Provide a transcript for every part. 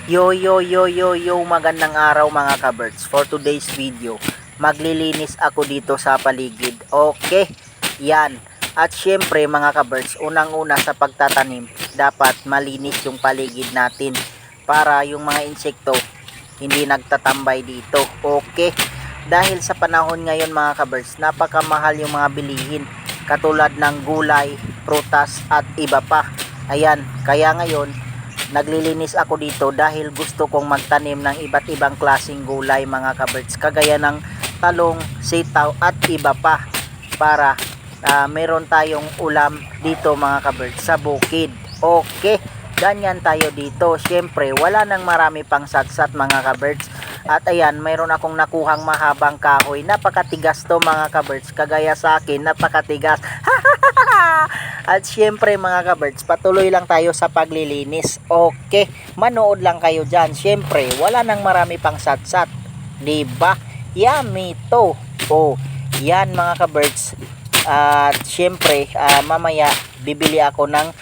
Yo yo yo yo yo, magandang araw mga ka-birds. For today's video, maglilinis ako dito sa paligid. Okay, yan. At syempre mga ka-birds, unang-una sa pagtatanim, dapat malinis yung paligid natin para yung mga insekto hindi nagtatambay dito. Okay, dahil sa panahon ngayon mga ka-birds, napakamahal yung mga bilihin katulad ng gulay, prutas at iba pa. Ayan, kaya ngayon naglilinis ako dito dahil gusto kong magtanim ng iba't ibang klaseng gulay mga ka-birds, kagaya ng talong, sitaw at iba pa para meron tayong ulam dito mga ka-birds sa bukid. Okay, ganyan tayo dito. Syempre wala nang marami pang satsat mga ka-birds. At ayan, mayroon akong nakuhang mahabang kahoy. Napakatigas to mga ka-birds, kagaya sa akin, napakatigas. At syempre mga ka-birds, patuloy lang tayo sa paglilinis. Okay, manood lang kayo dyan. Syempre, wala nang marami pang satsat, diba? Yummy to. Oh, yan mga ka-birds. At syempre, mamaya bibili ako ng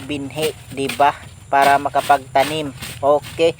binhi, diba? Para makapagtanim. Okay.